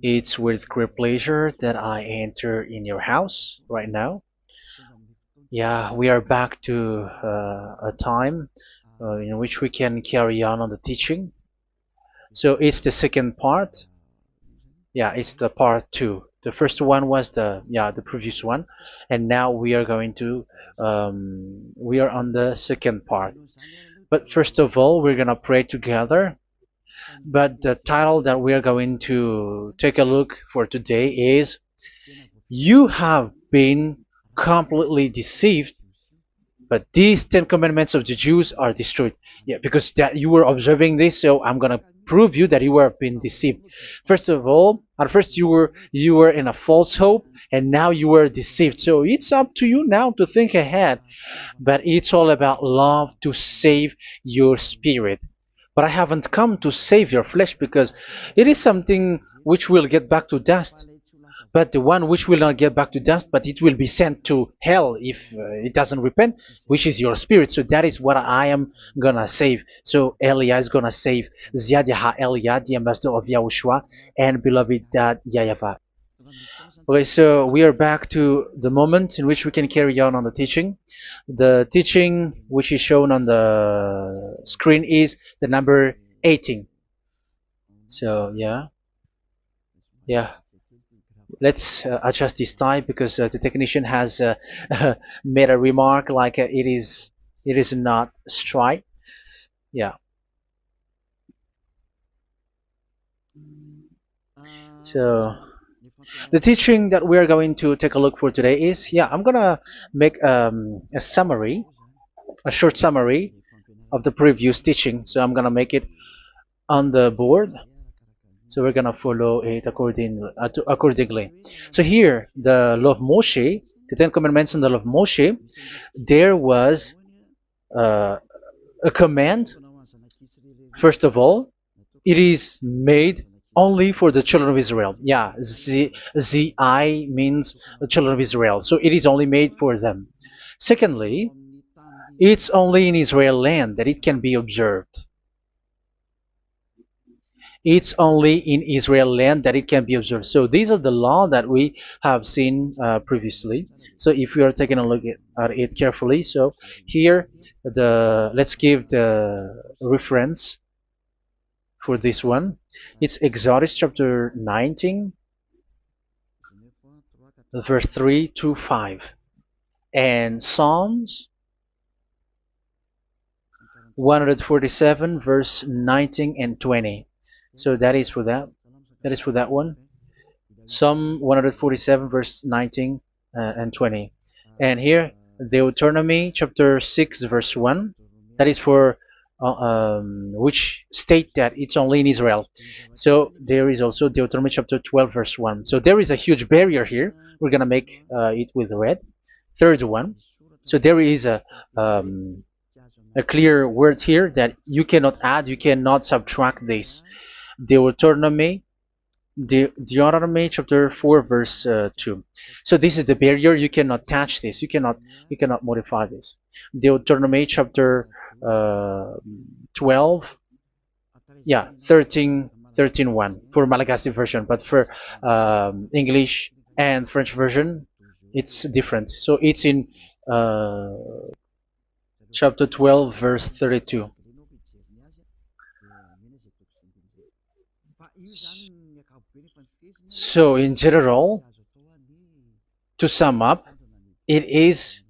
It's with great pleasure that I enter in your house right now. Yeah, we are back to a time in which we can carry on the teaching. So it's the second part. Yeah, it's the part two. The first one was the previous one, and now we are going to we are on the second part. But first of all, we're gonna pray together. But the title that we are going to take a look for today is "You have been completely deceived, but these Ten Commandments of the Jews are destroyed." Yeah, because that you were observing this, so I'm gonna prove you that you were being deceived. First of all, at first you were in a false hope, and now you were deceived. So it's up to you now to think ahead. But it's all about love to save your spirit. But I haven't come to save your flesh because it is something which will get back to dust. But the one which will not get back to dust, but it will be sent to hell if it doesn't repent, which is your spirit. So that is what I am gonna save. So Elia is gonna save Ziadiha Elia, the ambassador of Yahushua, and beloved dad YAHVAH. Okay, so we are back to the moment in which we can carry on the teaching. The teaching which is shown on the screen is the number 18. So yeah, let's adjust this time because the technician has made a remark like it is not straight. Yeah. So the teaching that we are going to take a look for today is, I'm gonna make a summary, a short summary of the previous teaching. So I'm gonna make it on the board. So we're gonna follow it accordingly. So here, the law of Moshe, the Ten Commandments and the law of Moshe, there was uh, a command. First of all, it is made only for the children of Israel. Yeah, Z I means the children of Israel. So it is only made for them. Secondly, it's only in Israel land that it can be observed. It's only in Israel land that it can be observed. So these are the law that we have seen previously. So if we are taking a look at it carefully, so here let's give the reference for this one. It's Exodus chapter 19, verse 3 to 5, and Psalms 147, verse 19 and 20. So that is for that. That is for that one. Psalm 147, verse 19 and 20. And here, Deuteronomy chapter 6, verse 1. That is for which state that it's only in Israel. So there is also Deuteronomy chapter 12, verse 1. So there is a huge barrier here. We're going to make it with red. Third one. So there is a clear word here that you cannot add, you cannot subtract this. Deuteronomy Deuteronomy chapter 4 verse 2. So this is the barrier. You cannot touch this. You cannot modify this. Deuteronomy chapter 12, 13 1 for Malagasy version, but for English and French version, it's different. So it's in uh, chapter 12 verse 32. So in general, to sum up, it is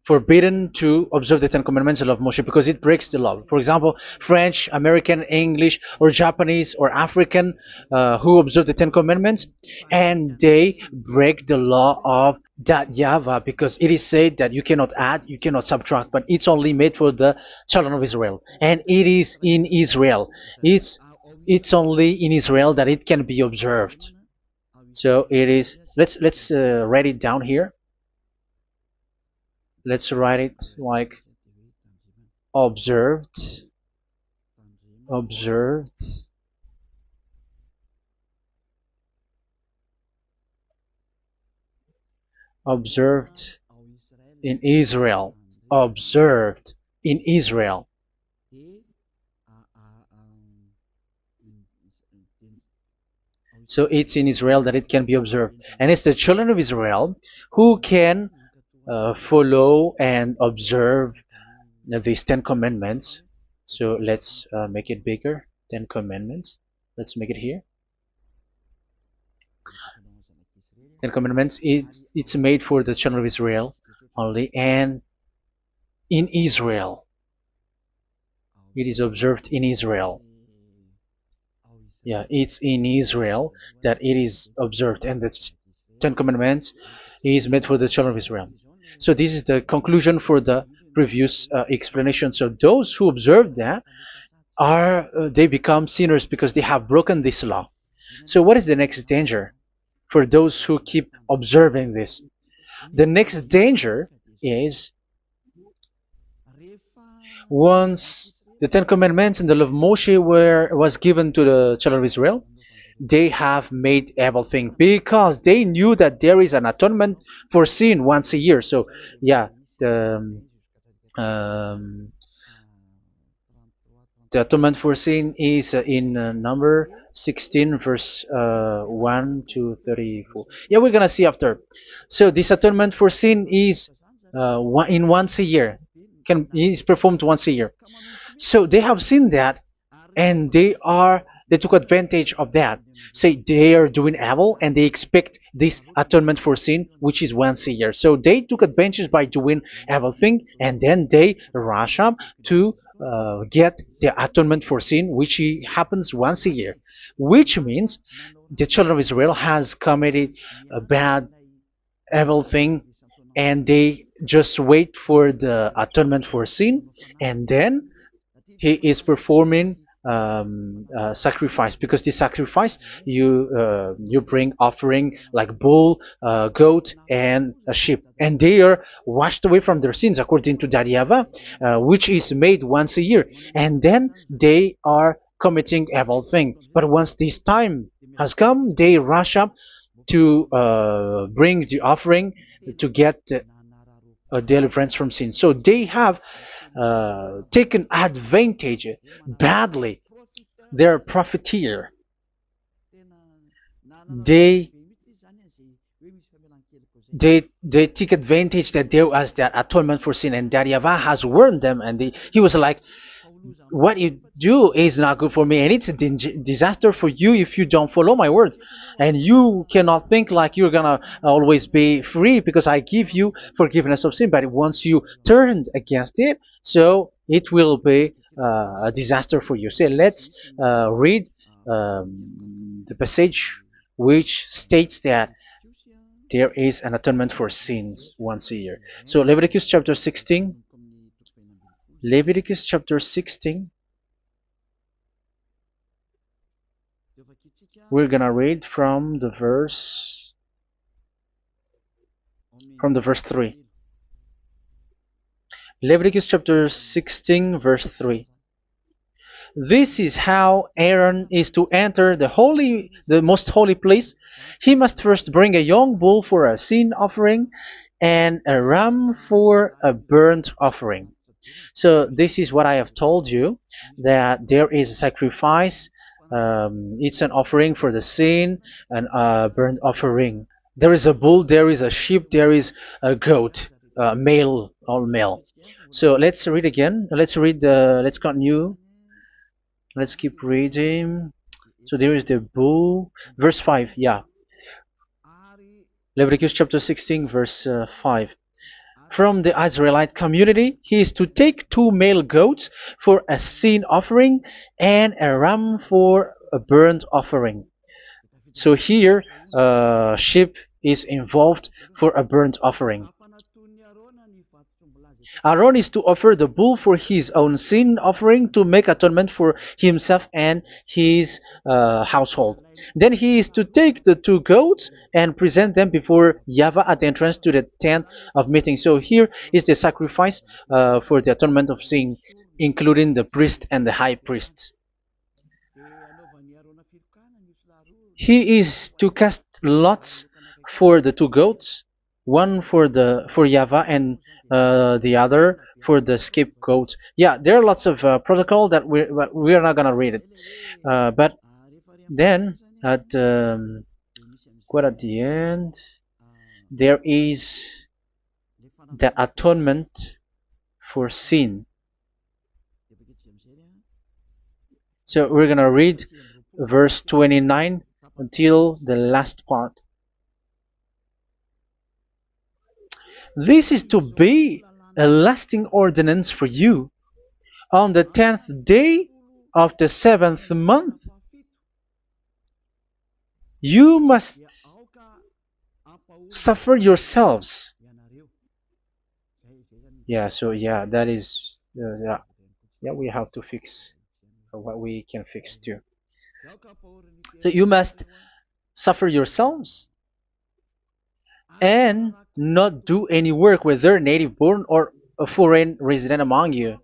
forbidden to observe the Ten Commandments and law of Moshe because it breaks the law. For example, French, American, English, or Japanese or African who observe the Ten Commandments and they break the law of that YAHVAH because it is said that you cannot add, you cannot subtract, but it's only made for the children of Israel, and it is in Israel. It's only in Israel that it can be observed. So it is. Let's write it down here. Let's write it like observed, observed, observed in Israel, observed in Israel. So it's in Israel that it can be observed. And it's the children of Israel who can follow and observe these 10 commandments. So let's make it bigger. 10 commandments. Let's make it here. 10 commandments. It's made for the children of Israel only, and in Israel. It is observed in Israel. Yeah, it's in Israel that it is observed, and the 10 commandments is made for the children of Israel. So this is the conclusion for the previous explanation. So those who observe that are they become sinners because they have broken this law. So what is the next danger for those who keep observing this? The next danger is once the Ten Commandments and the law of Moshe was given to the children of Israel, they have made everything because they knew that there is an atonement for sin once a year. So yeah, um, the atonement for sin is in number 16 verse 1 to 34. Yeah, we're gonna see after. So this atonement for sin is once a year, is performed once a year. So they have seen that, and they took advantage of that. Say they are doing evil and they expect this atonement for sin, which is once a year. So they took advantage by doing evil thing, and then they rush up to get the atonement for sin, which happens once a year, which means the children of Israel has committed a bad evil thing, and they just wait for the atonement for sin, and then he is performing sacrifice, because this sacrifice you bring offering like bull, goat, and a sheep, and they are washed away from their sins according to that YAHVAH, which is made once a year, and then they are committing evil thing. But once this time has come, they rush up to bring the offering to get deliverance from sin. So they have taken advantage badly. They're a profiteer. They they take advantage that there was that atonement for sin, and that YAHVAH has warned them, and he was like, what you do is not good for me, and it's a disaster for you if you don't follow my words. And you cannot think like you're gonna always be free because I give you forgiveness of sin, but once you turned against it, so it will be a disaster for you. So let's read the passage which states that there is an atonement for sins once a year. So Leviticus chapter 16. Leviticus chapter 16. We're gonna read from the verse 3. Leviticus chapter 16 verse 3. This is how Aaron is to enter the most holy place. He must first bring a young bull for a sin offering and a ram for a burnt offering. So this is what I have told you, that there is a sacrifice. It's an offering for the sin, and a burnt offering. There is a bull, there is a sheep, there is a goat, male, all male. So let's read again. Let's continue. Let's keep reading. So there is the bull, verse 5. Yeah, Leviticus chapter 16 verse 5. From the Israelite community, he is to take 2 male goats for a sin offering and a ram for a burnt offering. So here, sheep is involved for a burnt offering. Aaron is to offer the bull for his own sin offering to make atonement for himself and his household. Then he is to take the 2 goats and present them before YAHVAH at the entrance to the tent of meeting. So here is the sacrifice for the atonement of sin, including the priest and the high priest. He is to cast lots for the 2 goats, one for YAHVAH and the other for the scapegoat. Yeah, there are lots of protocol that we are not gonna read it, but then At quite at the end, there is the atonement for sin. So we're gonna read verse 29 until the last part. This is to be a lasting ordinance for you. On the 10th day of the 7th month, you must suffer yourselves. Yeah, so yeah, that is, yeah, we have to fix what we can fix too. So you must suffer yourselves and not do any work, whether native born or a foreign resident among you.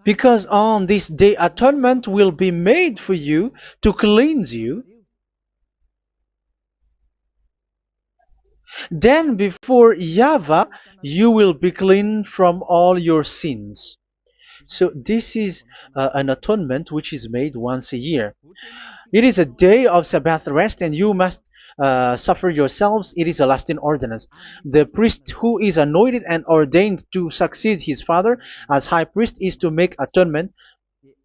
Because on this day atonement will be made for you to cleanse you. Then before YAHVAH you will be clean from all your sins. So this is an atonement which is made once a year. It is a day of Sabbath rest, and you must suffer yourselves. It is a lasting ordinance. The priest who is anointed and ordained to succeed his father as high priest is to make atonement,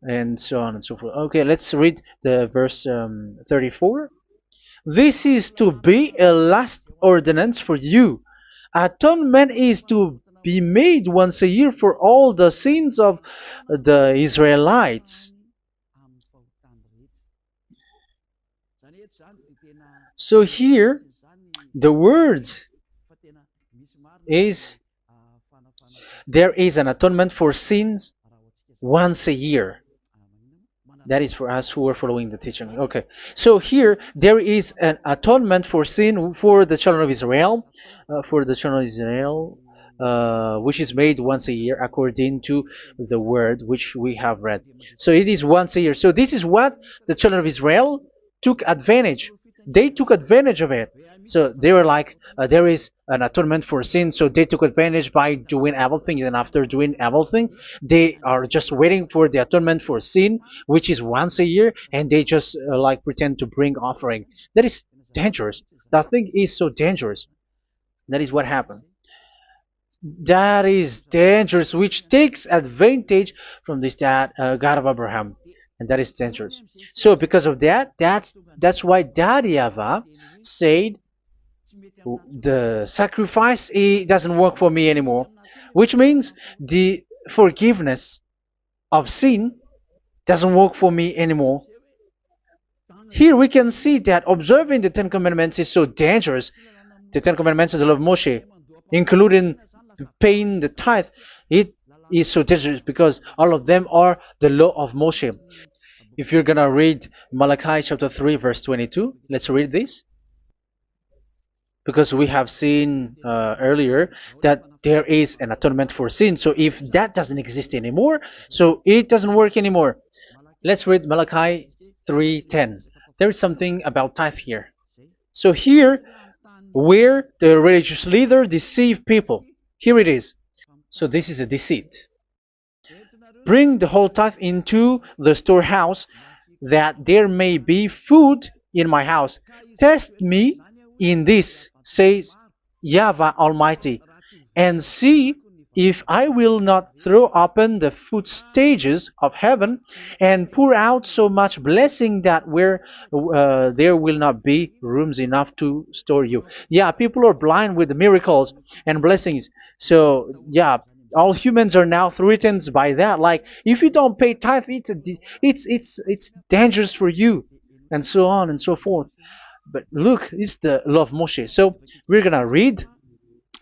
and so on and so forth. Okay, let's read the verse 34. This is to be a last ordinance for you. Atonement is to be made once a year for all the sins of the Israelites. So here, the words is there is an atonement for sins once a year. That is for us who are following the teaching. Okay. So here there is an atonement for sin for the children of Israel, which is made once a year according to the word which we have read. So it is once a year. So this is what the children of Israel took advantage. They took advantage of it. So they were like, there is an atonement for sin. So they took advantage by doing evil things, and after doing evil things, they are just waiting for the atonement for sin, which is once a year, and they just like pretend to bring offering. That is dangerous. That thing is so dangerous. That is what happened. That is dangerous, which takes advantage from this God of Abraham, and that is dangerous. So because of that, that's why Daddy Ava said the sacrifice it doesn't work for me anymore, which means the forgiveness of sin doesn't work for me anymore. Here we can see that observing the Ten Commandments is so dangerous. The Ten Commandments of the law of Moshe, including paying the tithe, it is so dangerous because all of them are the law of Moshe. If you're gonna read Malachi chapter 3 verse 22, let's read this. Because we have seen earlier that there is an atonement for sin. So if that doesn't exist anymore, so it doesn't work anymore. Let's read Malachi 3:10. There is something about tithe here. So here, where the religious leader deceive people, here it is. So this is a deceit. Bring the whole tithe into the storehouse, that there may be food in my house. Test me in this, says YAHVAH Almighty, and see if I will not throw open the food stages of heaven and pour out so much blessing that where there will not be rooms enough to store you. Yeah, people are blind with the miracles and blessings. So yeah, all humans are now threatened by that. Like if you don't pay tithe, it's dangerous for you, and so on and so forth. But look, it's the law of Moshe. So we're gonna read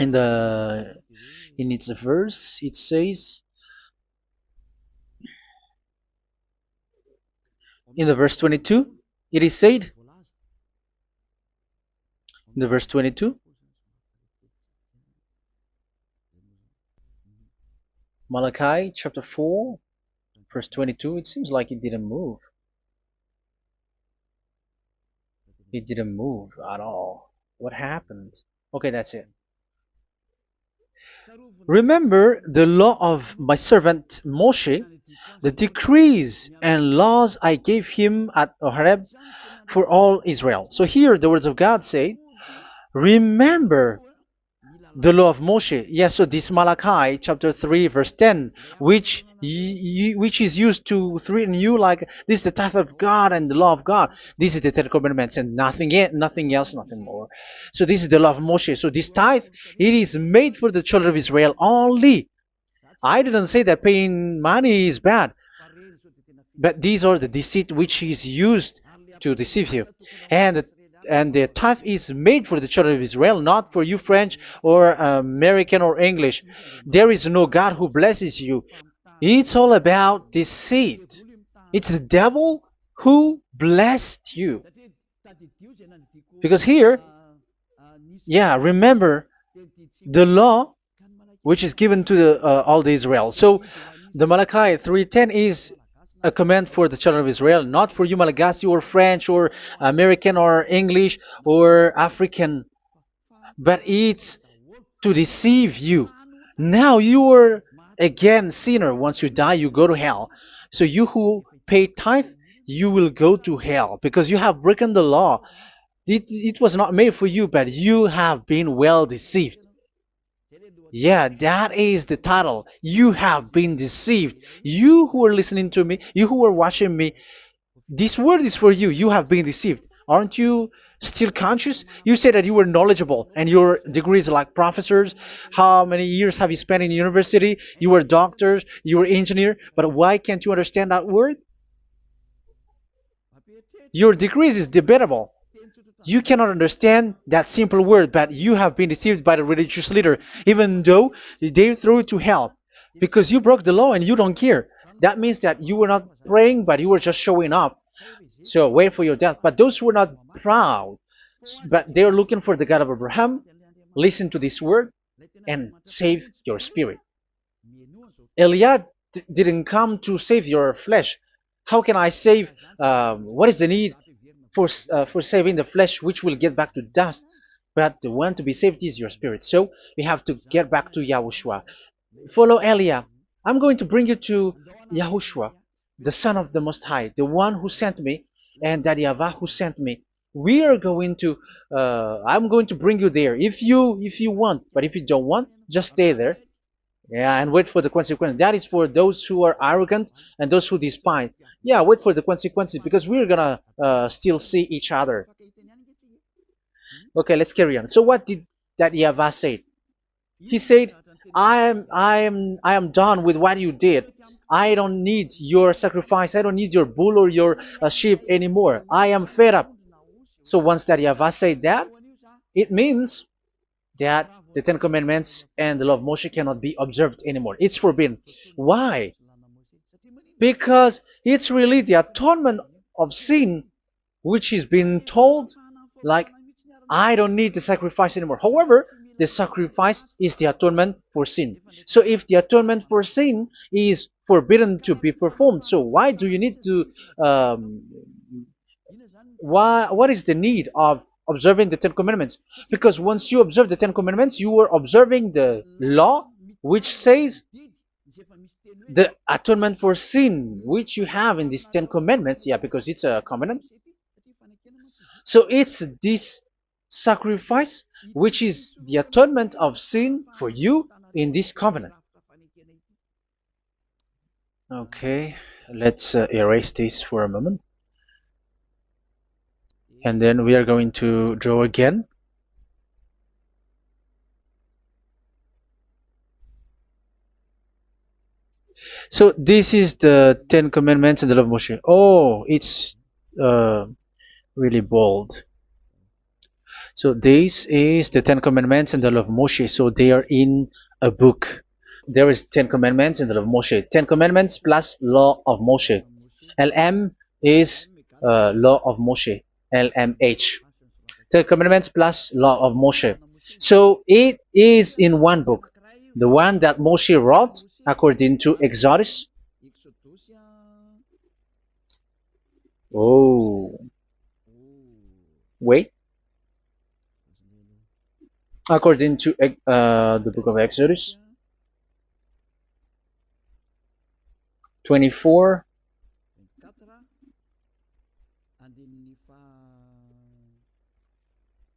in the in its verse. It says in the verse 22. It is said in the verse 22. Malachi chapter 4 verse 22. It seems like it didn't move. It didn't move at all. What happened? Okay, that's it. Remember the law of my servant Moshe, the decrees and laws I gave him at Horeb for all Israel. So here the words of God say, remember the law of Moshe. Yes, so this Malachi chapter 3 verse 10, which is used to threaten you like this is the tithe of God and the law of God. This is the Ten Commandments and nothing yet, nothing else, nothing more. So this is the law of Moshe. So this tithe, it is made for the children of Israel only. I didn't say that paying money is bad, but these are the deceit which is used to deceive you. And the tithe is made for the children of Israel, not for you French or American or English. There is no God who blesses you. It's all about deceit. It's the devil who blessed you. Because here, yeah, remember the law which is given to all the Israel. So the Malachi 3:10 is a command for the children of Israel, not for you Malagasy or French or American or English or African, but it's to deceive you. Now you are again sinner. Once you die, you go to hell. So you who pay tithe, you will go to hell because you have broken the law. It was not made for you, but you have been well deceived. Yeah, that is the title. You have been deceived. You who are listening to me, you who are watching me, this word is for you. You have been deceived. Aren't you still conscious? You said that you were knowledgeable and your degrees are like professors. How many years have you spent in university? You were doctors, you were engineer, but why can't you understand that word? Your degrees is debatable. You cannot understand that simple word, but you have been deceived by the religious leader, even though they threw you to hell because you broke the law and you don't care. That means that you were not praying, but you were just showing up. So wait for your death. But those who are not proud, but they are looking for the God of Abraham, listen to this word and save your spirit. Eliad didn't come to save your flesh. How can I save? What is the need for saving the flesh, which will get back to dust? But the one to be saved is your spirit. So we have to get back to Yahushua. Follow Eliah. I'm going to bring you to Yahushua, the Son of the Most High, the one who sent me, and that YAHVAH who sent me. We are going to. I'm going to bring you there if you want, but if you don't want, just stay there. Yeah, and wait for the consequence. That is for those who are arrogant and those who despise. Yeah, wait for the consequences because we're gonna still see each other. Okay, let's carry on. So what did that YAHVAH say? He said, I am done with what you did. I don't need your sacrifice. I don't need your bull or your sheep anymore. I am fed up. So once that YAHVAH said that, it means that the Ten Commandments and the law of Moshe cannot be observed anymore. It's forbidden. Why? Because it's really the atonement of sin which is being told, like, I don't need the sacrifice anymore. However, the sacrifice is the atonement for sin. So if the atonement for sin is forbidden to be performed, so why do you need to what is the need of observing the Ten Commandments? Because once you observe the Ten Commandments, you are observing the law which says the atonement for sin which you have in these Ten Commandments. Yeah, because it's a covenant. So it's this sacrifice which is the atonement of sin for you in this covenant. Okay, let's erase this for a moment. And then we are going to draw again. So this is the Ten Commandments and the law of Moshe. Oh, it's really bold. So this is the Ten Commandments and the law of Moshe. So they are in a book. There is Ten Commandments and the law of Moshe. Ten Commandments plus law of Moshe. LM is law of Moshe. LMH. Ten Commandments plus law of Moshe. So it is in one book. The one that Moshe wrote according to Exodus. Oh, wait. according to the book of Exodus 24,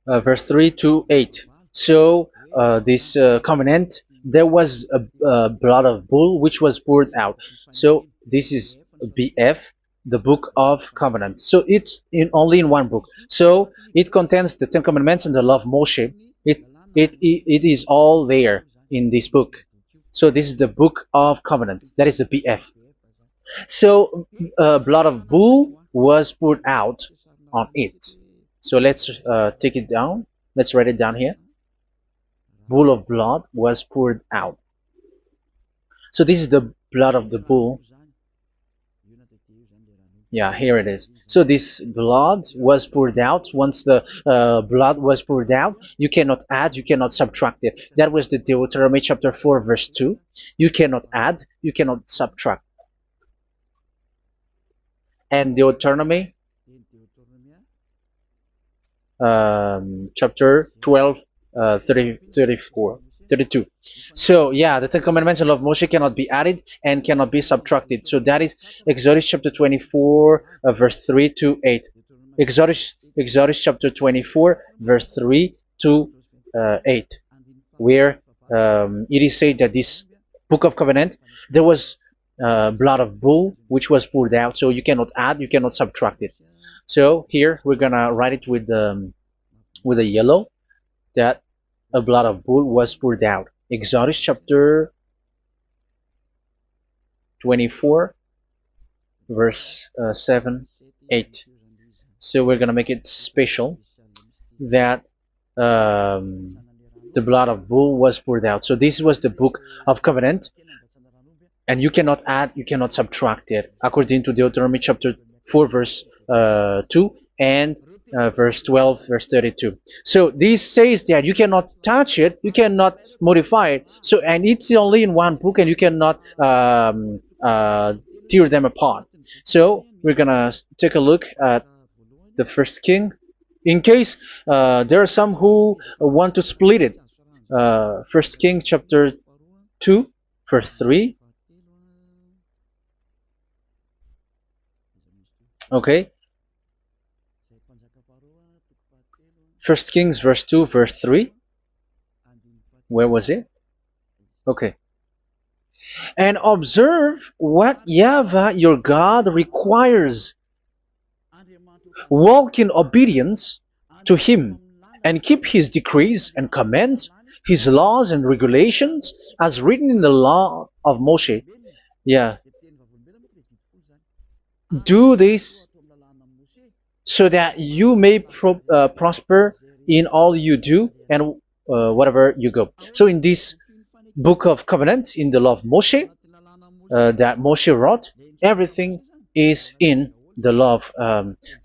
verse 3 to 8. So this covenant, there was a blood of bull which was poured out. So this is BF, the book of covenant. So it's only in one book. So it contains the Ten Commandments and the law of Moshe. It is all there in this book. So this is the book of covenant. That is the BF. So blood of bull was poured out on it. So let's take it down. Let's write it down here. Bull of blood was poured out. So this is the blood of the bull. Yeah, here it is. So this blood was poured out. Once the blood was poured out, you cannot add, you cannot subtract it. That was the Deuteronomy chapter 4, verse 2. You cannot add, you cannot subtract. And Deuteronomy chapter 12, 32. So yeah, the Ten Commandments and law of Moshe cannot be added and cannot be subtracted. So that is Exodus chapter 24, verse 3 to 8. Exodus chapter 24, verse 3 to 8, where it is said that this book of covenant, there was blood of bull which was poured out. So you cannot add, you cannot subtract it. So here we're gonna write it with a yellow, that a blood of bull was poured out. Exodus chapter 24, verse 7, 8. So we're gonna make it special that the blood of bull was poured out. So this was the book of covenant, and you cannot add, you cannot subtract it, according to Deuteronomy chapter 4, verse 2 and verse 12, verse 32. So this says that you cannot touch it, you cannot modify it. So, and it's only in one book, and you cannot tear them apart. So we're gonna take a look at the first king, in case there are some who want to split it. First King chapter 2, verse 3. Okay. First Kings verse 2, verse 3. Where was it? Okay. And observe what YAHVAH your God requires. Walk in obedience to him, and keep his decrees and commands, his laws and regulations, as written in the law of Moshe. Yeah. Do this so that you may prosper in all you do and whatever you go. So in this book of covenant, in the law of Moshe, that Moshe wrote, everything is in the law of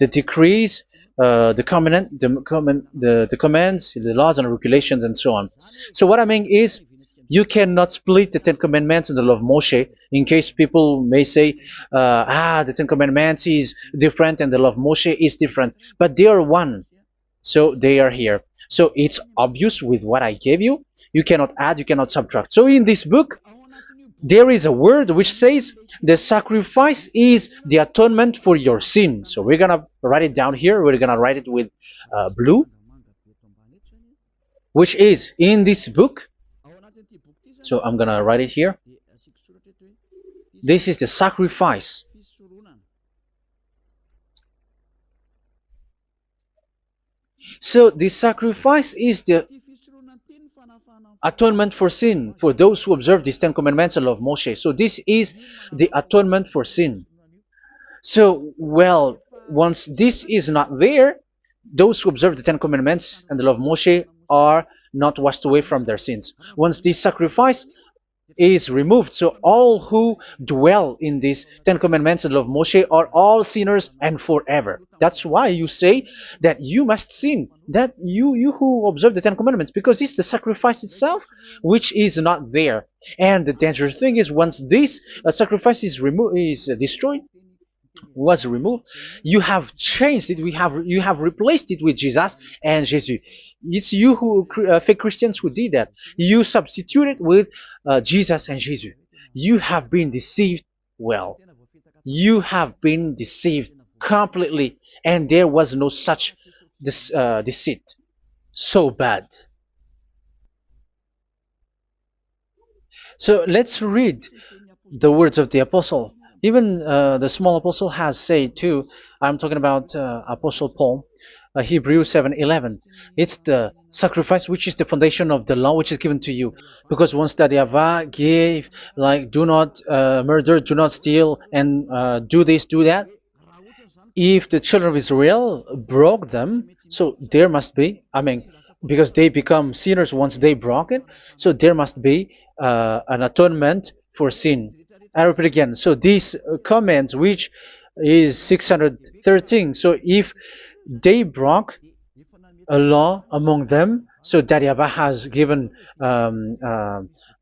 the decrees, the covenant, the commands, the laws and regulations, and so on. So what I mean is, you cannot split the Ten Commandments and the law of Moshe. In case people may say, the Ten Commandments is different and the law of Moshe is different, but they are one. So they are here. So it's obvious with what I gave you. You cannot add, you cannot subtract. So in this book, there is a word which says the sacrifice is the atonement for your sin. So we're gonna write it down here. We're gonna write it with blue, which is in this book. So I'm gonna write it here. This is the sacrifice. So the sacrifice is the atonement for sin for those who observe these Ten Commandments and law of Moshe. So this is the atonement for sin. So, well, once this is not there, those who observe the Ten Commandments and the law of Moshe are not washed away from their sins. Once this sacrifice is removed, so all who dwell in these Ten Commandments and law of Moshe are all sinners and forever. That's why you say that you must sin, that you who observe the Ten Commandments, because it's the sacrifice itself which is not there. And the dangerous thing is, once this sacrifice is destroyed, was removed. You have changed it. You have replaced it with Jesus and Jesus. It's you who fake Christians who did that. You substituted with Jesus and Jesus. You have been deceived. Well, you have been deceived completely, and there was no such deceit. So bad. So let's read the words of the apostle. Even the small apostle has said too. I'm talking about Apostle Paul, Hebrews 7:11. It's the sacrifice which is the foundation of the law which is given to you. Because once that Yahweh gave, like, do not murder, do not steal, and do this, do that. If the children of Israel broke them, so there must be, I mean, because they become sinners once they broke it, so there must be an atonement for sin. I repeat again. So these comments, which is 613, so if they broke a law among them, so that Yahweh has given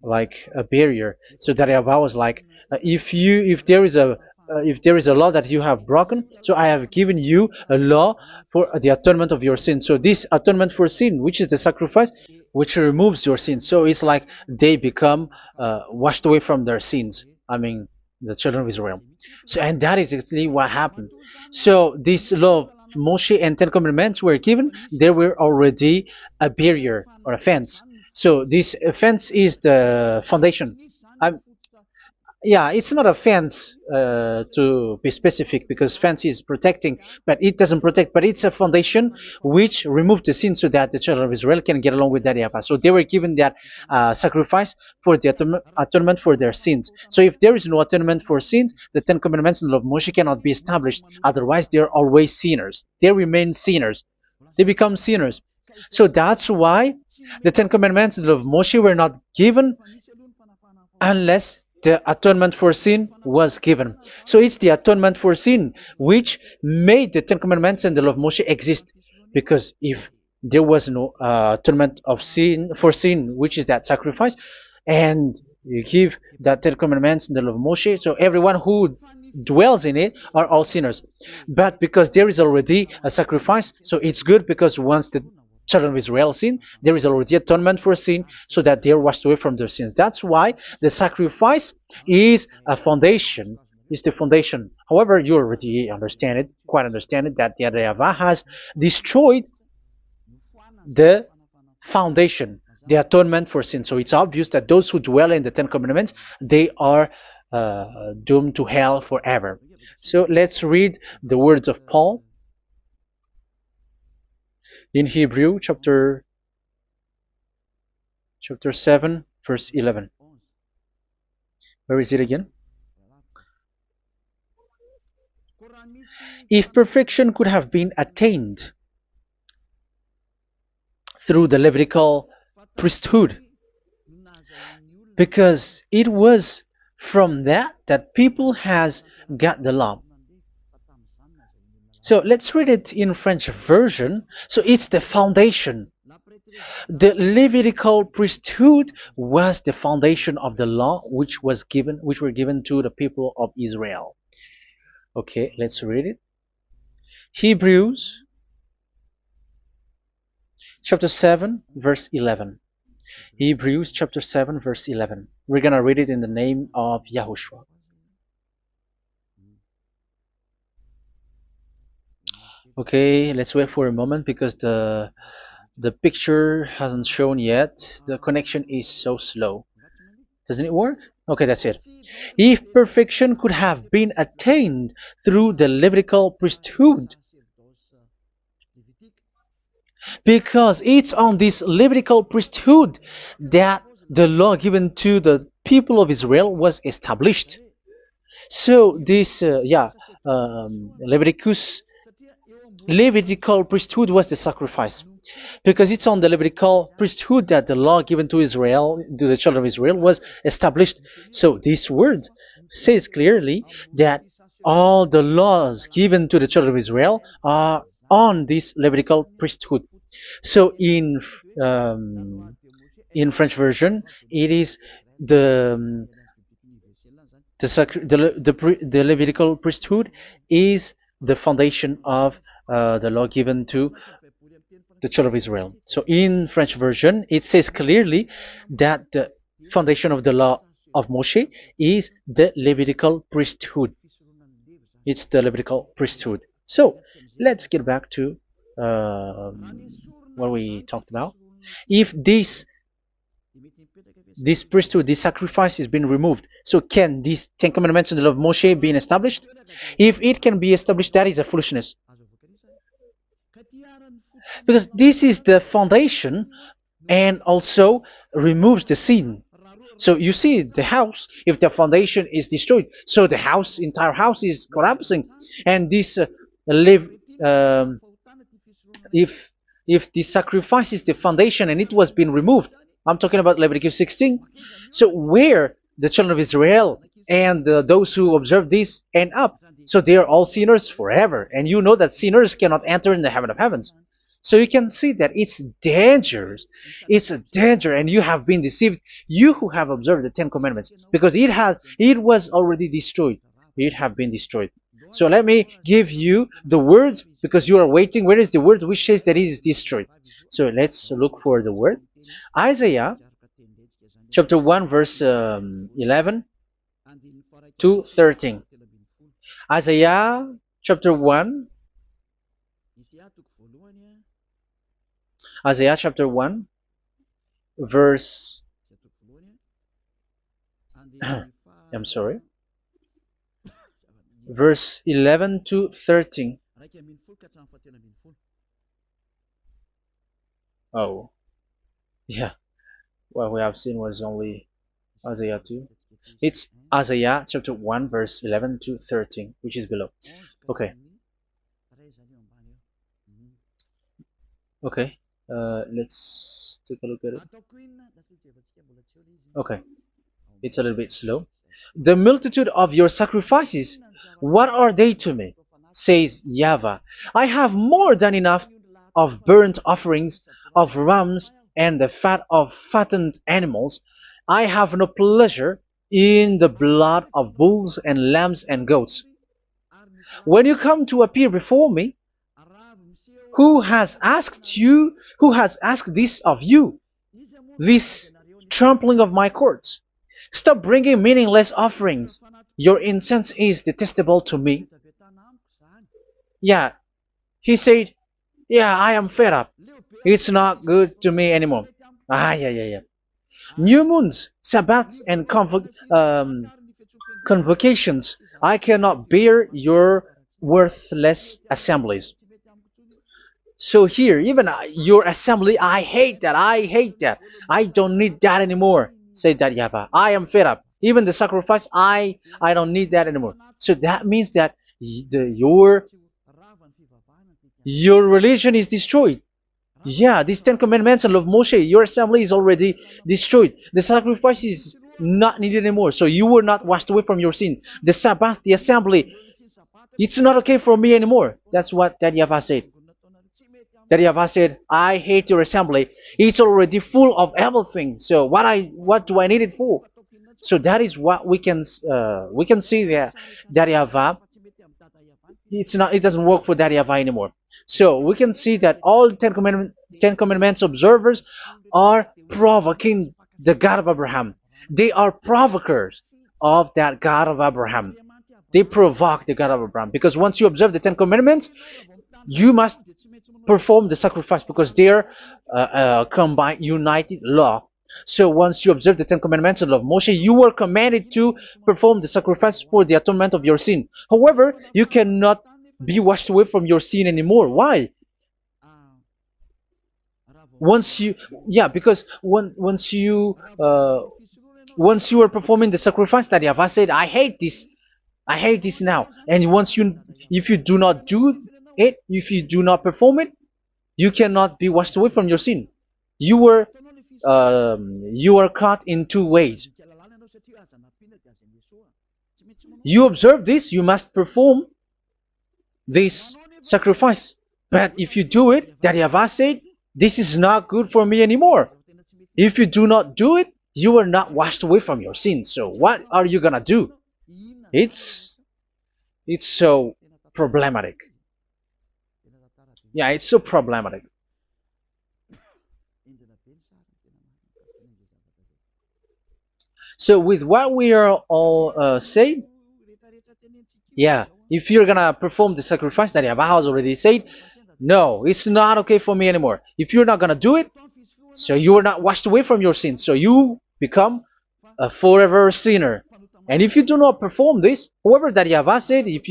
like a barrier. So that Yahweh was like, if there is a law that you have broken, so I have given you a law for the atonement of your sin. So this atonement for sin, which is the sacrifice, which removes your sin. So it's like they become washed away from their sins. I mean, the children of Israel. So, and that is exactly what happened. So this law of Moshe and Ten Commandments were given. There were already a barrier or a fence. So this fence is the foundation. I, yeah, it's not a fence to be specific, because fence is protecting, but it doesn't protect. But it's a foundation which removed the sin so that the children of Israel can get along with that Yahweh. So they were given that sacrifice for the atonement for their sins. So if there is no atonement for sins, the Ten Commandments and the law of Moshe cannot be established. Otherwise, they are always sinners. They remain sinners. They become sinners. So that's why the Ten Commandments and the law of Moshe were not given unless the atonement for sin was given. So it's the atonement for sin which made the Ten Commandments and the law of Moshe exist. Because if there was no atonement of sin for sin, which is that sacrifice, and you give that Ten Commandments and the law of Moshe, so everyone who dwells in it are all sinners. But because there is already a sacrifice, so it's good, because once the children of Israel sin, there is already atonement for sin, so that they are washed away from their sins. That's why the sacrifice is a foundation, is the foundation. However, you already understand it, quite understand it, that the Yahweh has destroyed the foundation, the atonement for sin. So it's obvious that those who dwell in the Ten Commandments, they are doomed to hell forever. So let's read the words of Paul in Hebrew chapter 7 verse 11. Where is it again? If perfection could have been attained through the Levitical priesthood, because it was from that people has got the law. So let's read it in French version. So it's the foundation. The Levitical priesthood was the foundation of the law which were given to the people of Israel. Okay, let's read it. Hebrews chapter 7 verse 11. Hebrews chapter 7 verse 11. We're gonna read it in the name of YAHOSHUAH. Okay, let's wait for a moment, because the picture hasn't shown yet. The connection is so slow. Doesn't it work? Okay, that's it. If perfection could have been attained through the Levitical priesthood, because it's on this Levitical priesthood that the law given to the people of Israel was established. So this, Levitical priesthood was the sacrifice, because it's on the Levitical priesthood that the law given to Israel, to the children of Israel, was established. So this word says clearly that all the laws given to the children of Israel are on this Levitical priesthood. So in French version, it is the The Levitical priesthood is the foundation of the law given to the children of Israel. So in French version, it says clearly that the foundation of the law of Moshe is the Levitical priesthood. It's the Levitical priesthood. So let's get back to what we talked about. If this priesthood, this sacrifice is being removed, so can these 10 commandments in the law of Moshe be established? If it can be established, that is a foolishness. Because this is the foundation and also removes the sin. So you see the house, if the foundation is destroyed, so the house, entire house is collapsing. And this if the sacrifice is the foundation and it was being removed, I'm talking about Leviticus 16. So where the children of Israel and those who observe this end up? So they are all sinners forever. And you know that sinners cannot enter in the heaven of heavens. So you can see that it's dangerous. It's a danger, and you have been deceived. You who have observed the 10 Commandments, because it was already destroyed. It have been destroyed. So let me give you the words, because you are waiting. Where is the word which says that it is destroyed? So let's look for the word. Isaiah chapter 1 verse 11 to 13. Isaiah chapter 1. Isaiah chapter 1 verse I'm sorry, verse 11 to 13. Oh, yeah, what we have seen was only Isaiah 2. It's Isaiah chapter 1 verse 11 to 13, which is below. Okay. Okay. Let's take a look at it. Okay, it's a little bit slow. The multitude of your sacrifices, what are they to me? Says YAHVAH. I have more than enough of burnt offerings, of rams, and the fat of fattened animals. I have no pleasure in the blood of bulls and lambs and goats. When you come to appear before me, who has asked you? Who has asked this of you? This trampling of my courts. Stop bringing meaningless offerings. Your incense is detestable to me. Yeah, he said, yeah, I am fed up. It's not good to me anymore. Yeah. New moons, Sabbaths, and convocations. I cannot bear your worthless assemblies. So here, even your assembly, I hate that. I don't need that anymore. Say that YAHVAH. I am fed up. Even the sacrifice, I don't need that anymore. So that means that your religion is destroyed. Yeah, these 10 commandments and love Moshe, your assembly is already destroyed. The sacrifice is not needed anymore. So you were not washed away from your sin. The Sabbath, the assembly, it's not okay for me anymore. That's what that YAHVAH said. That YAHVAH said, I hate your assembly. It's already full of everything. So what do I need it for? So that is what we can see there. That YAHVAH, it doesn't work for that YAHVAH anymore. So we can see that all 10 commandments observers are provoking the God of Abraham. They are provokers of that God of Abraham. They provoke the God of Abraham, because once you observe the 10 commandments, you must perform the sacrifice, because they are combined, united law. So once you observe the 10 commandments and love Moshe, you were commanded to perform the sacrifice for the atonement of your sin. However, you cannot be washed away from your sin anymore. Why? Because once you are performing the sacrifice that YAHVAH said, I hate this now. And if you do not do it, if you do not perform it, you cannot be washed away from your sin. You are caught in two ways. You observe this, you must perform this sacrifice. But if you do it, that YAHVAH said, this is not good for me anymore. If you do not do it, you are not washed away from your sins. So what are you gonna do? It's it's so problematic. Yeah, it's so problematic. So with what we are all saying, yeah, if you're gonna perform the sacrifice that Yahweh has already said, no, it's not okay for me anymore. If you're not gonna do it, so you are not washed away from your sins, so you become a forever sinner. And if you do not perform this, whoever that Yahweh said, if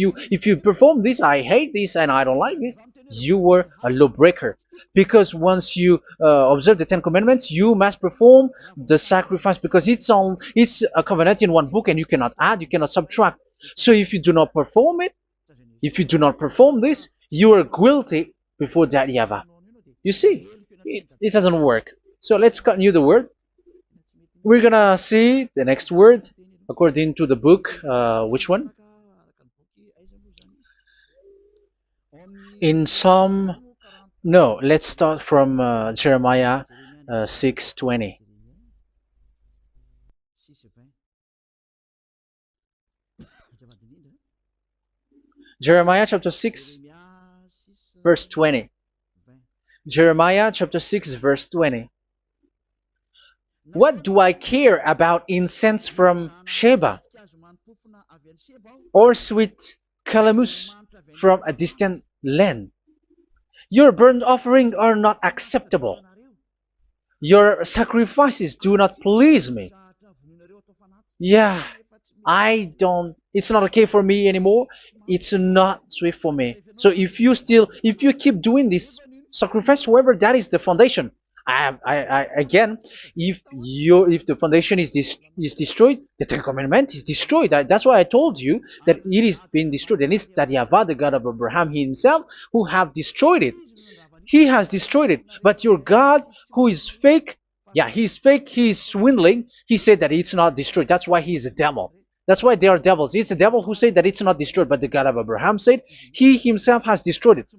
you perform this, I hate this and I don't like this, you were a lawbreaker. Because once you observe the Ten Commandments, you must perform the sacrifice because it's a covenant in one book and you cannot add, you cannot subtract. So if you do not perform it, if you do not perform this, you are guilty before that Yahweh. You see, it doesn't work. So let's continue the word. We're gonna see the next word according to the book. Which one? In Psalm. No, let's start from Jeremiah 6:20. Jeremiah chapter 6, verse 20. Jeremiah chapter 6, verse 20. What do I care about incense from Sheba or sweet calamus from a distant land? Your burnt offerings are not acceptable. Your sacrifices do not please me. Yeah, it's not okay for me anymore. It's not sweet for me. So if you keep doing this sacrifice, however, that is the foundation. Again, if the foundation is destroyed, the Ten Commandment is destroyed. That's why I told you that it is being destroyed, and it's that Yahweh, the God of Abraham himself, who have destroyed it. He has destroyed it. But your God, who is fake, yeah, he's fake, he's swindling. He said that it's not destroyed. That's why he's a devil. That's why they are devils. It's the devil who said that it's not destroyed, but the God of Abraham said he himself has destroyed it.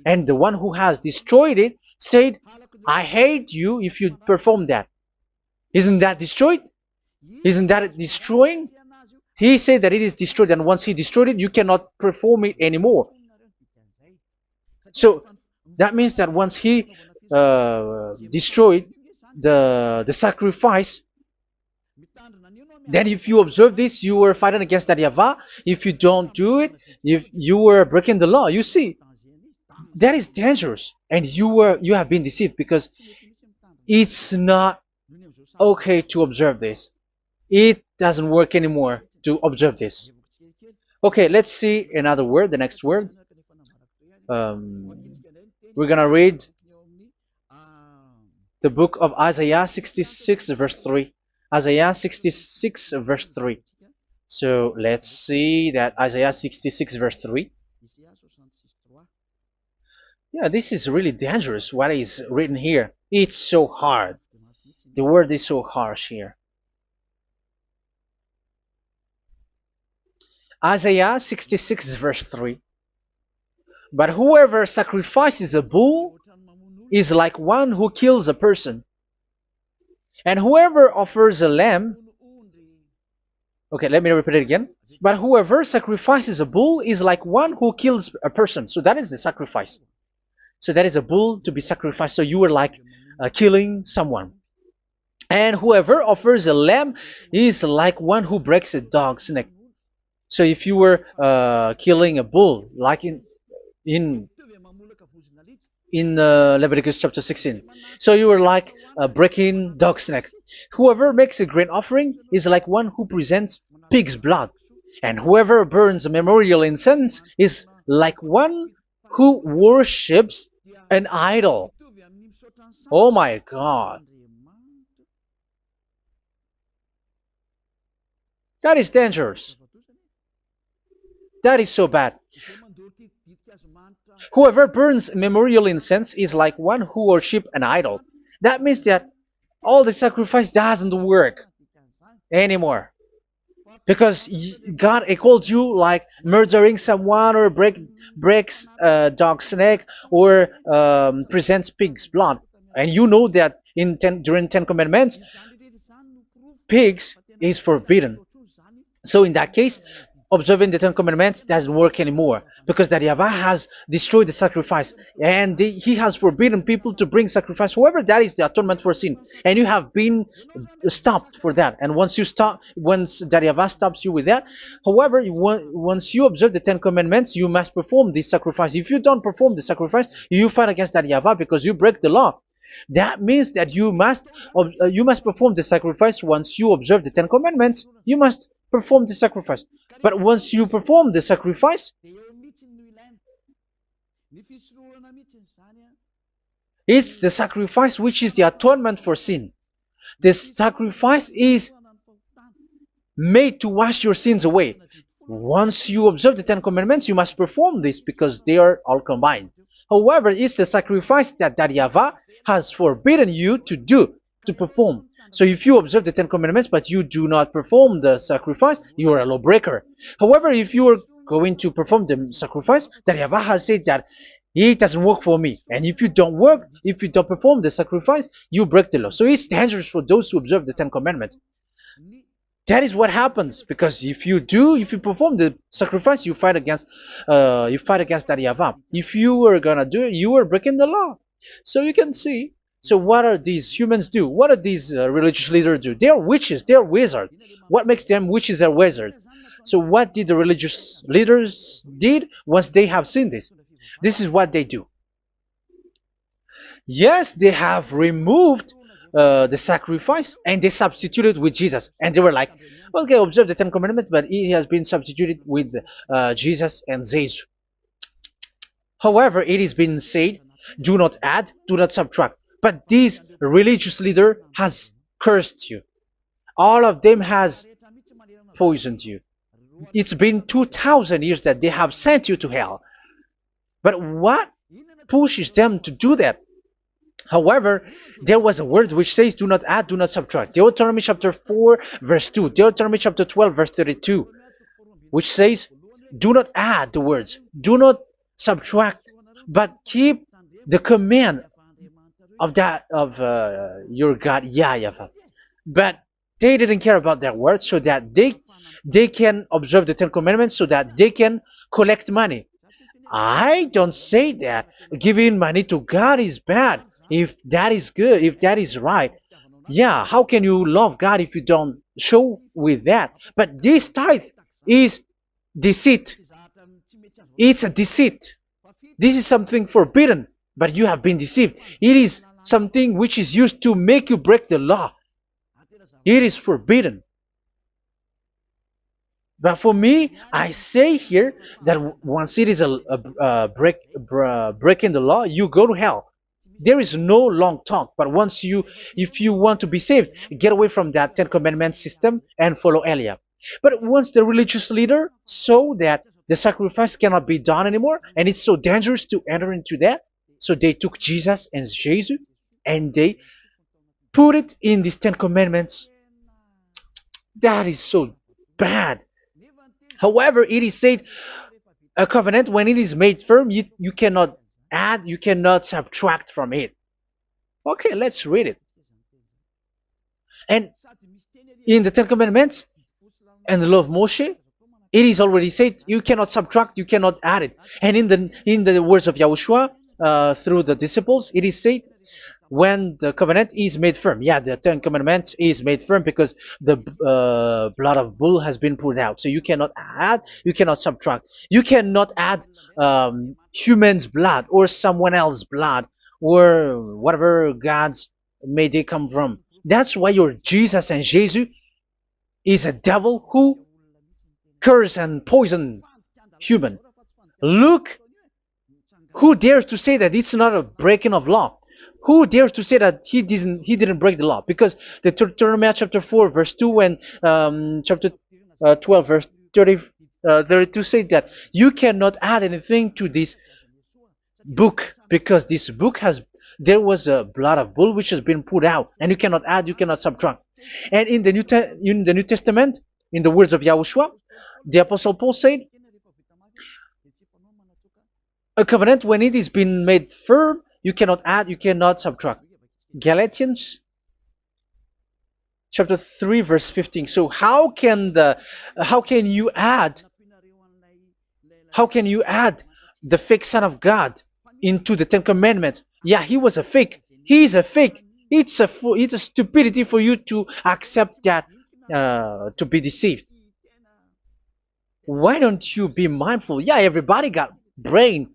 And the one who has destroyed it said, I hate you if you perform that. Isn't that destroyed? Isn't that destroying? He said that it is destroyed, and once he destroyed it, you cannot perform it anymore. So that means that once he destroyed the sacrifice, then if you observe this, you were fighting against that Yahweh. If you don't do it, if you were breaking the law, you see, that is dangerous, and you have been deceived because it's not okay to observe this. It doesn't work anymore to observe this. Okay, let's see another word, the next word. We're gonna read the book of Isaiah 66 verse 3. Isaiah 66 verse 3. So let's see that Isaiah 66 verse 3. Yeah, this is really dangerous what is written here. It's so hard. The word is so harsh here. Isaiah 66 verse 3. But whoever sacrifices a bull is like one who kills a person. And whoever offers a lamb... Okay, let me repeat it again. But whoever sacrifices a bull is like one who kills a person. So that is the sacrifice. So that is a bull to be sacrificed. So you were like killing someone. And whoever offers a lamb is like one who breaks a dog's neck. So if you were killing a bull, like in Leviticus chapter 16, so you were like breaking dog's neck. Whoever makes a grain offering is like one who presents pig's blood. And whoever burns a memorial incense is like one who worships an idol. Oh my God. That is dangerous. That is so bad. Whoever burns memorial incense is like one who worships an idol. That means that all the sacrifice doesn't work anymore. Because God calls you like murdering someone or breaks a dog's neck or presents pig's blood. And you know that during 10 Commandments, pigs is forbidden. So in that case, observing the Ten Commandments doesn't work anymore because that Yahweh has destroyed the sacrifice and he has forbidden people to bring sacrifice. However, that is the atonement for sin, and you have been stopped for that. And once that Yahweh stops you with that, however, once you observe the Ten Commandments, you must perform this sacrifice. If you don't perform the sacrifice, you fight against that Yahweh because you break the law. That means that you must perform the sacrifice. Once you observe the Ten Commandments, you must perform the sacrifice. But once you perform the sacrifice, it's the sacrifice which is the atonement for sin. This sacrifice is made to wash your sins away. Once you observe the Ten Commandments, you must perform this because they are all combined. However, it's the sacrifice that Yahweh has forbidden you to do, to perform. So if you observe the Ten Commandments but you do not perform the sacrifice, you are a lawbreaker. However, if you are going to perform the sacrifice, that Yahweh has said that it doesn't work for me. And if you don't perform the sacrifice, you break the law. So it's dangerous for those who observe the Ten Commandments. That is what happens, because if you perform the sacrifice, you fight against that Yahweh. If you are gonna do it, you are breaking the law. So you can see. So what are these humans do? What are these religious leaders do? They are witches. They are wizards. What makes them witches and wizards? So what did the religious leaders did once they have seen this? This is what they do. Yes, they have removed the sacrifice and they substituted with Jesus. And they were like, okay, observe the Ten Commandments, but it has been substituted with Jesus and Jesus. However, it has been said, do not add, do not subtract. But this religious leader has cursed you. All of them has poisoned you. It's been 2,000 years that they have sent you to hell. But what pushes them to do that? However, there was a word which says, do not add, do not subtract. Deuteronomy chapter 4, verse 2. Deuteronomy chapter 12, verse 32. Which says, do not add the words. Do not subtract. But keep the command of your God, YAHVAH. But they didn't care about their words, so that they can observe the Ten Commandments, so that they can collect money. I don't say that giving money to God is bad. If that is good, if that is right, yeah, how can you love God if you don't show with that? But this tithe is deceit. It's a deceit. This is something forbidden, but you have been deceived. It is something which is used to make you break the law. It is forbidden. But for me, I say here that once it is breaking the law, you go to hell. There is no long talk. But if you want to be saved, get away from that Ten Commandments system and follow Eliab. But once the religious leader saw that the sacrifice cannot be done anymore, and it's so dangerous to enter into that, so they took Jesus and Jesus and they put it in these Ten Commandments. That is so bad. However, it is said, a covenant, when it is made firm, you cannot add, you cannot subtract from it. Okay, let's read it. And in the Ten Commandments and the law of Moshe, it is already said, you cannot subtract, you cannot add it. And in the words of YAHOSHUAH, through the disciples, it is said, when the covenant is made firm. Yeah, the Ten Commandments is made firm because the blood of bull has been poured out. So you cannot add, you cannot subtract. You cannot add human's blood or someone else's blood or whatever gods may they come from. That's why your Jesus and Jesus is a devil who curse and poison human. Look, who dares to say that it's not a breaking of law? Who dares to say that he didn't break the law? Because the Deuteronomy chapter 4 verse 2 and chapter 12 verse 32 say that you cannot add anything to this book, because this book there was a blood of bull which has been put out, and you cannot add, you cannot subtract. And in the New Testament, in the words of YAHOSHUAH, the Apostle Paul said, a covenant, when it is been made firm, you cannot add, you cannot subtract. Galatians chapter 3 verse 15. So how can you add How can you add the fake Son of God into the Ten Commandments? Yeah, he was a fake. He is a fake. It's a stupidity for you to accept that, to be deceived. Why don't you be mindful? Yeah, everybody got brain,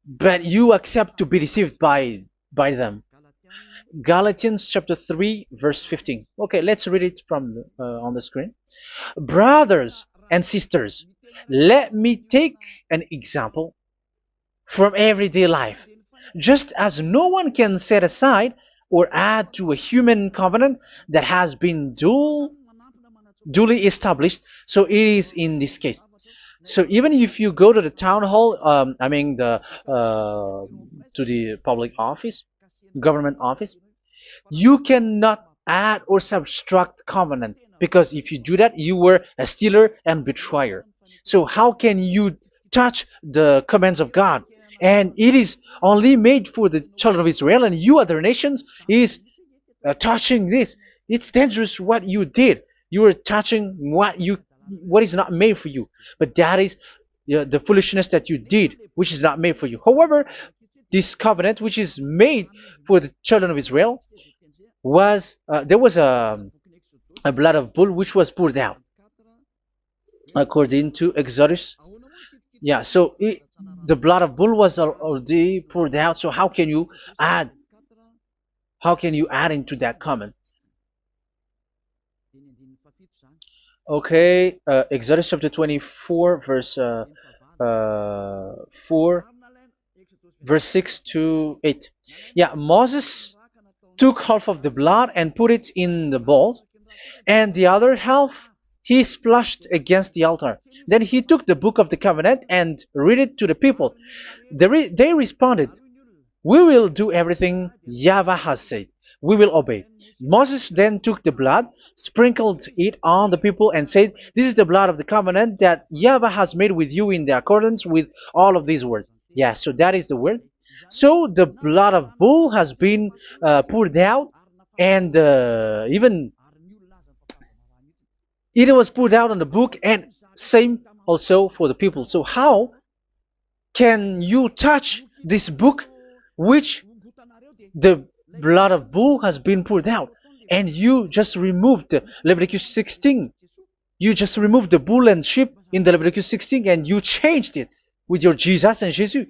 but you accept to be deceived by them. Galatians chapter 3 verse 15. Okay, let's read it from on the screen. Brothers and sisters, let me take an example from everyday life. Just as no one can set aside or add to a human covenant that has been duly established, so it is in this case. So even if you go to the town hall, I mean to the public office, government office, you cannot add or subtract covenant, because if you do that, you were a stealer and betrayer. So how can you touch the commands of God? And it is only made for the children of Israel, and you other nations is touching this. It's dangerous what you did. You are touching what is not made for you. But that is the foolishness that you did, which is not made for you. However, this covenant, which is made for the children of Israel, was there was a blood of bull which was poured out according to Exodus. Yeah, so the blood of bull was already poured out. So add how can you add into that comment? Okay, Exodus chapter 24 verse 4 verse 6 to 8. Yeah, Moses took half of the blood and put it in the bowl, and the other half he splashed against the altar. Then he took the book of the covenant and read it to the people. They responded, "We will do everything YAHVAH has said. We will obey." Moses then took the blood, sprinkled it on the people, and said, "This is the blood of the covenant that YAHVAH has made with you in the accordance with all of these words." Yeah, so that is the word. So the blood of bull has been poured out, and even it was poured out on the book, and same also for the people. So how can you touch this book which the blood of bull has been poured out, and you just removed Leviticus 16? You just removed the bull and sheep in the Leviticus 16, and you changed it with your Jesus and Jesus.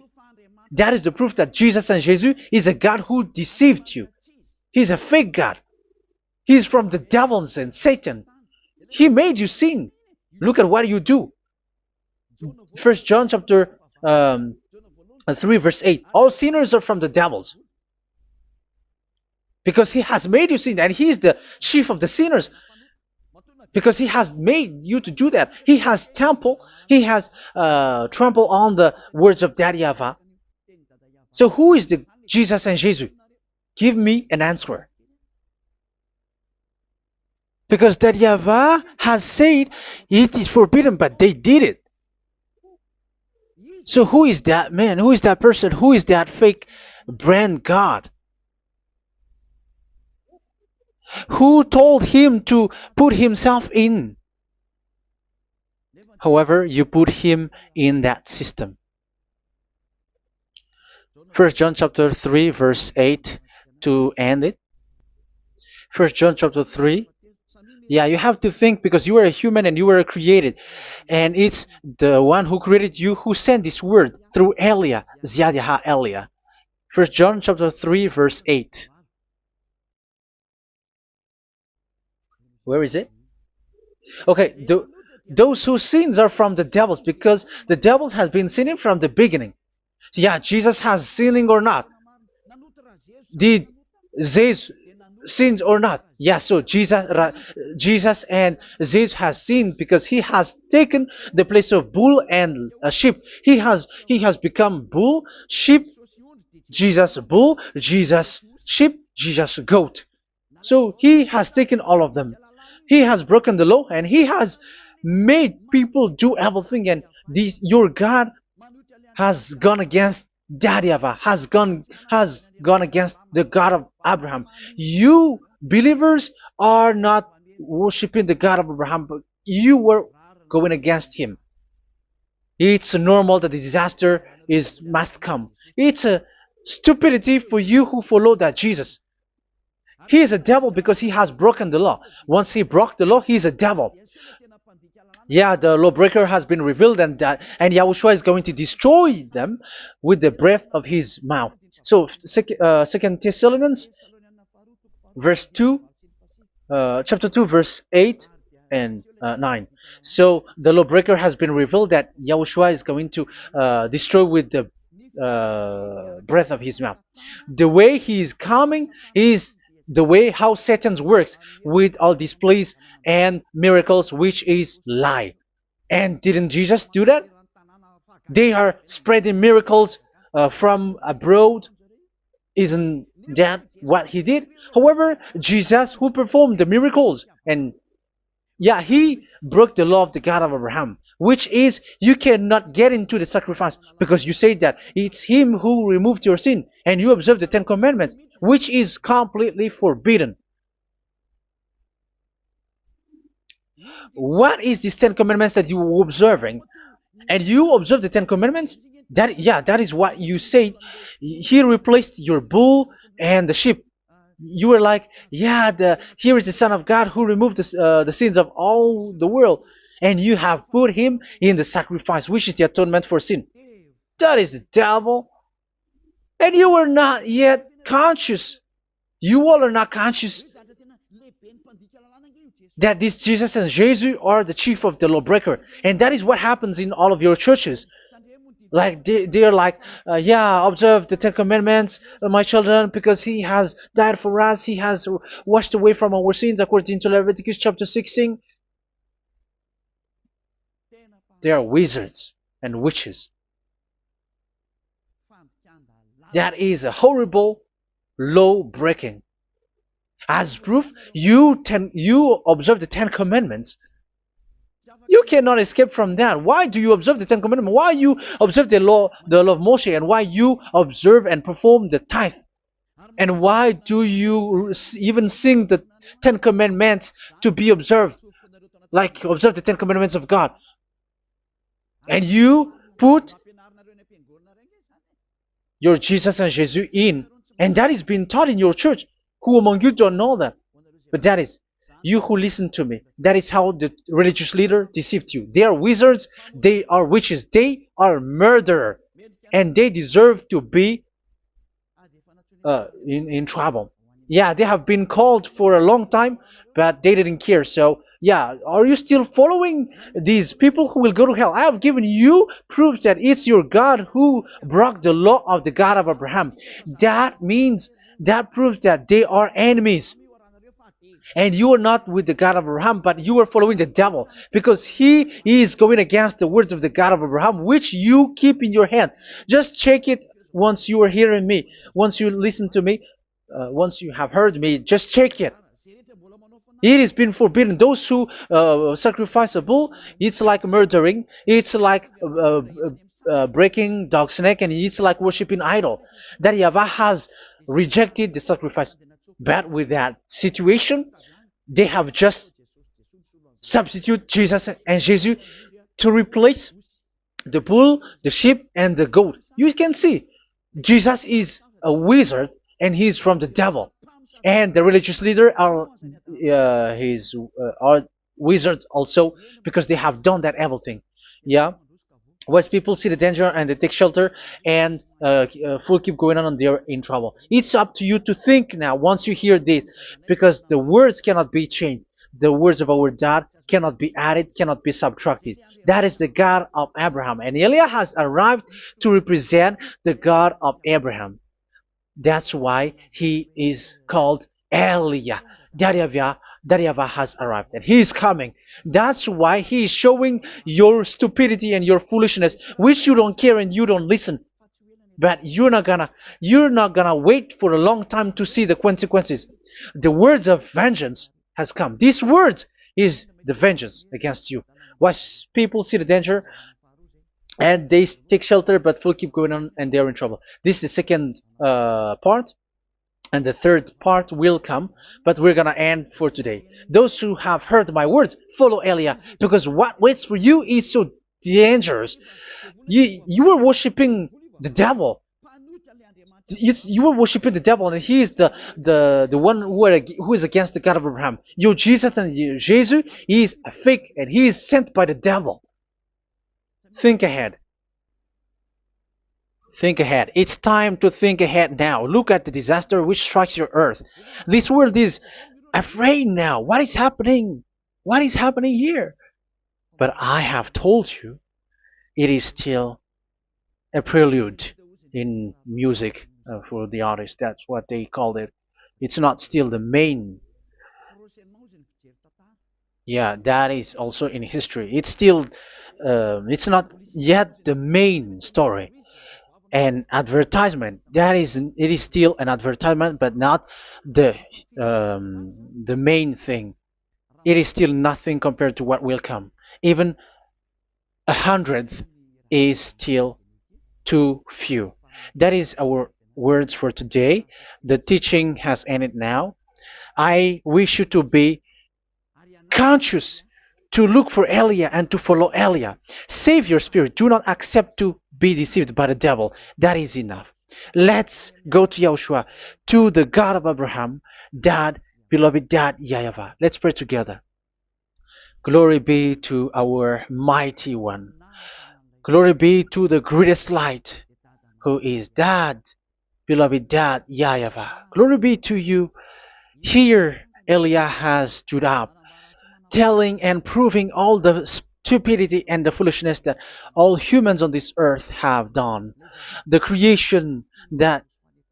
That is the proof that Jesus and Jesus is a God who deceived you. He's a fake God. He's from the devils and Satan. He made you sin. Look at what you do. First John chapter 3 verse 8. All sinners are from the devils, because he has made you sin, and he is the chief of the sinners, because he has made you to do that. He has trampled on the words of Daddy YAHVAH. So who is the Jesus and Jesus? Give me an answer. Because Daddy YAHVAH has said it is forbidden, but they did it. So who is that man? Who is that person? Who is that fake brand God? Who told him to put himself in? However, you put him in that system. First John chapter 3 verse 8 to end it. First John chapter 3. Yeah, you have to think, because you are a human and you were created. And it's the one who created you who sent this word through Elia, Ziadiha Elia. First John chapter 3 verse 8. Where is it? Okay, those whose sins are from the devils, because the devils has been sinning from the beginning. Yeah, Jesus has sinning or not? Did Jesus sins or not? Yeah, so Jesus and Jesus has sinned, because he has taken the place of bull and a sheep. He has become bull, sheep, Jesus bull, Jesus sheep, Jesus goat. So he has taken all of them. He has broken the law, and he has made people do everything. And your God has gone against Daddy YAHVAH, has gone against the God of Abraham. You believers are not worshiping the God of Abraham, but you were going against him. It's normal that the disaster is must come. It's a stupidity for you who follow that Jesus. He is a devil because he has broken the law. Once he broke the law, he is a devil. Yeah, the lawbreaker has been revealed, and Yahushua is going to destroy them with the breath of his mouth. So, Second Thessalonians, verse 2, chapter 2, verse 8 and 9. So the lawbreaker has been revealed that Yahushua is going to destroy with the breath of his mouth. The way he is coming is the way how Satan works with all displays and miracles, which is lie. And didn't Jesus do that? They are spreading miracles from abroad. Isn't that what he did? However, Jesus, who performed the miracles, and yeah, he broke the law of the God of Abraham, which is you cannot get into the sacrifice because you say that it's him who removed your sin, and you observe the Ten Commandments, which is completely forbidden. What is these Ten Commandments that you were observing? And you observe the Ten Commandments? That is what you said. He replaced your bull and the sheep. You were like, yeah, here is the Son of God who removed the sins of all the world, and you have put him in the sacrifice, which is the atonement for sin. That is the devil. And you are not yet conscious. You all are not conscious that this Jesus and Jesus are the chief of the lawbreaker. And that is what happens in all of your churches. Like they are like, yeah, observe the Ten Commandments, my children, because he has died for us. He has washed away from our sins according to Leviticus chapter 16. They are wizards and witches. That is a horrible law breaking. As proof, you observe the Ten Commandments. You cannot escape from that. Why do you observe the Ten Commandments? Why you observe the law of Moshe, and why you observe and perform the tithe? And why do you even sing the Ten Commandments to be observed? Like observe the Ten Commandments of God. And you put your Jesus and Jesus in. And that is being taught in your church. Who among you don't know that? But that is you who listen to me. That is how the religious leader deceived you. They are wizards. They are witches. They are murderers. And they deserve to be in trouble. Yeah, they have been called for a long time, but they didn't care. So, yeah, are you still following these people who will go to hell? I have given you proof that it's your God who broke the law of the God of Abraham. That means, that proves that they are enemies. And you are not with the God of Abraham, but you are following the devil, because he is going against the words of the God of Abraham, which you keep in your hand. Just check it once you are hearing me. Once you listen to me, once you have heard me, just check it. It has been forbidden. Those who sacrifice a bull, it's like murdering. It's like breaking dog's neck, and it's like worshiping idol. That YAHVAH has rejected the sacrifice. But with that situation, they have just substitute Jesus and Jesus to replace the bull, the sheep, and the goat. You can see Jesus is a wizard, and he's from the devil. And the religious leader are are wizards also, because they have done that evil thing. Yeah. Once people see the danger and they take shelter, and full keep going on, and they're in trouble. It's up to you to think now once you hear this, because the words cannot be changed. The words of our God cannot be added, cannot be subtracted. That is the God of Abraham, and Eliah has arrived to represent the God of Abraham. That's why he is called Eliah. YAHVAH has arrived, and he is coming. That's why he is showing your stupidity and your foolishness, which you don't care and you don't listen. But you're not gonna wait for a long time to see the consequences. The words of vengeance has come. These words is the vengeance against you. Once people see the danger and they take shelter, but will keep going on, and they're in trouble. This is the second part. And the third part will come, but we're gonna end for today. Those who have heard my words, follow Eliah, because what waits for you is so dangerous. You were worshiping the devil. You were worshiping the devil, and he is the one who is against the God of Abraham. Your Jesus and your Jesus, he is a fake, and he is sent by the devil. Think ahead. Think ahead. It's time to think ahead now. Look at the disaster which strikes your earth. This world is afraid now. What is happening? What is happening here? But I have told you, it is still a prelude in music for the artist. That's what they called it. It's not still the main. Yeah, that is also in history. It's still, it's not yet the main story. And advertisement, that is, it is still an advertisement, but not the the main thing. It is still nothing compared to what will come. Even a hundredth is still too few. That is our words for today. The teaching has ended now. I wish you to be conscious, to look for Elia and to follow Elia. Save your spirit. Do not accept to be deceived by the devil. That is enough. Let's go to Yahushua, to the God of Abraham, Dad, beloved Dad, YAHVAH. Let's pray together. Glory be to our mighty one. Glory be to the greatest light, who is Dad, beloved Dad, YAHVAH. Glory be to you. Here, Elia has stood up, telling and proving all the stupidity and the foolishness that all humans on this earth have done. The creation that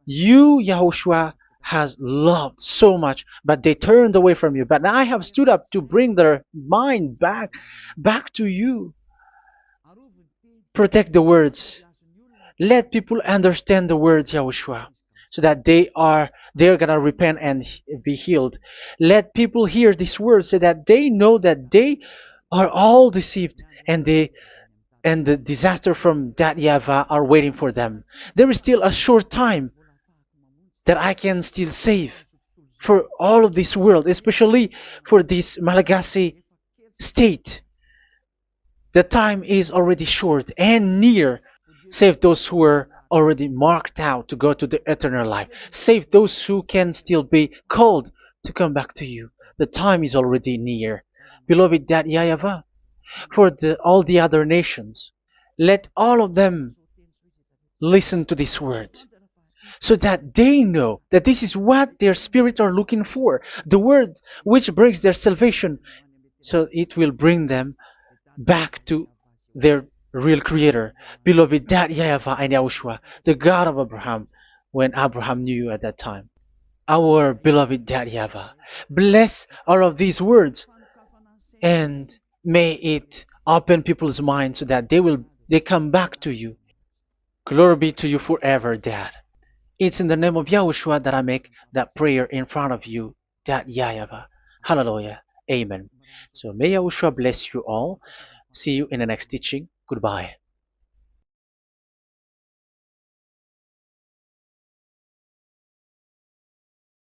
you, Yahushua, has loved so much, but they turned away from you. But now I have stood up to bring their mind back to you. Protect the words. Let people understand the words, Yahushua, so that they're gonna repent and be healed. Let people hear these words so that they know that they are all deceived, and the disaster from that YAHVAH are waiting for them. There is still a short time that I can still save for all of this world, especially for this Malagasy state. The time is already short and near. Save those who are already marked out to go to the eternal life. Save those who can still be called to come back to you. The time is already near. Beloved Dad YAHVAH, for all the other nations, let all of them listen to this word, so that they know that this is what their spirits are looking for, the word which brings their salvation, so it will bring them back to their real creator, beloved Dad YAHVAH and Yahushua, the God of Abraham, when Abraham knew you at that time. Our beloved Dad YAHVAH, bless all of these words, and may it open people's minds so that they come back to you. Glory be to you forever, Dad. It's in the name of Yahushua that I make that prayer in front of you, Dad YAHVAH. Hallelujah. Amen. So may Yahushua bless you all. See you in the next teaching. Goodbye.